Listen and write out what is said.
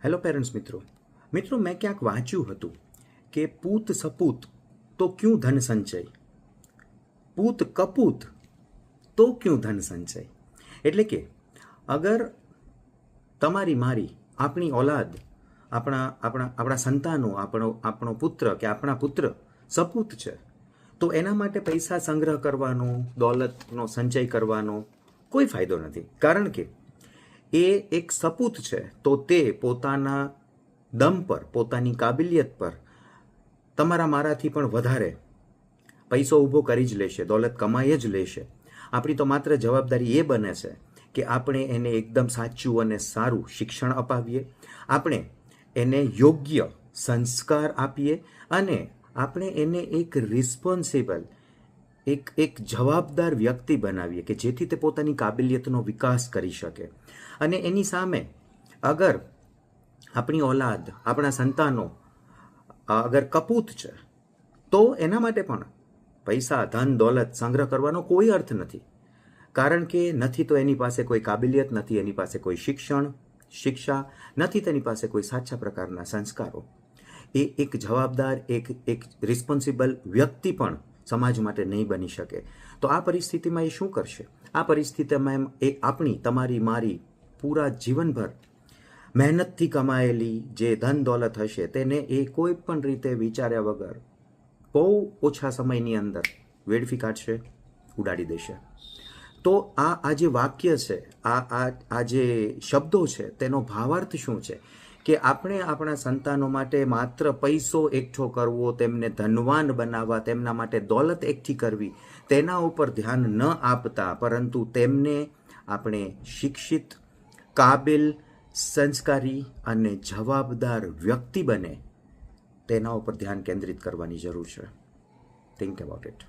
Hello parents મિત્રો મેં ક્યાંક વાંચ્યું હતું કે પૂત સપૂત તો ક્યું ધન સંચય, પૂત કપૂત તો ક્યું ધન સંચય. એટલે કે અગર તમારી મારી આપણી ઓલાદ આપણા સંતાનો આપણો પુત્ર કે આપણા પુત્ર સપૂત છે તો એના માટે પૈસા સંગ્રહ કરવાનો, દોલતનો સંચય કરવાનો કોઈ ફાયદો નથી. કારણ કે એ એક સપૂત છે તો તે પોતાના દમ પર, પોતાની કાબિલિયત પર તમારા મારાથી પણ વધારે પૈસો ઊભો કરી જ લેશે, દોલત કમાઈ જ લેશે. આપણી તો માત્ર જવાબદારી એ બને છે કે આપણે એને એકદમ સાચું અને સારું શિક્ષણ અપાવીએ, આપણે એને યોગ્ય સંસ્કાર આપીએ અને આપણે એને એક રિસ્પોન્સિબલ, એક જવાબદાર વ્યક્તિ બનાવીએ કે જેથી તે પોતાની કાબિલિયતનો વિકાસ કરી શકે. અને એની સામે અગર આપણી ઓલાદ, આપણા સંતાનો અગર કપૂત છે તો એના માટે પણ પૈસા, ધન, દોલત સંગ્રહ કરવાનો કોઈ અર્થ નથી. કારણ કે નથી તો એની પાસે કોઈ કાબિલિયત, નથી એની પાસે કોઈ શિક્ષા, નથી તેની પાસે કોઈ સાચા પ્રકારના સંસ્કારો. એ એક જવાબદાર, એક રિસ્પોન્સિબલ વ્યક્તિ પણ સમાજ માટે નહીં બની શકે. તો આ પરિસ્થિતિમાં એ શું કરશે? આ પરિસ્થિતિમાં એ આપણી, તમારી, મારી પૂરા જીવનભર મહેનતથી કમાયેલી જે ધન દોલત હશે તેને એ કોઈ પણ રીતે વિચાર્યા વગર બહુ ઓછા સમયની અંદર વેડફી કાઢશે, ઉડાડી દેશે. તો આ જે વાક્ય છે, આ જે શબ્દો છે તેનો ભાવાર્થ શું છે? કે આપણે આપણા સંતાનો માટે માત્ર પૈસો એકઠો કરવો, તેમને ધનવાન બનાવવા, તેમના માટે દોલત એકઠી કરવી, તેના ઉપર ધ્યાન ન આપતા, પરંતુ તેમને આપણે શિક્ષિત, કાબિલ, સંસ્કારી અને જવાબદાર વ્યક્તિ બને તેના ઉપર ધ્યાન કેન્દ્રિત કરવાની જરૂર છે. Think about it.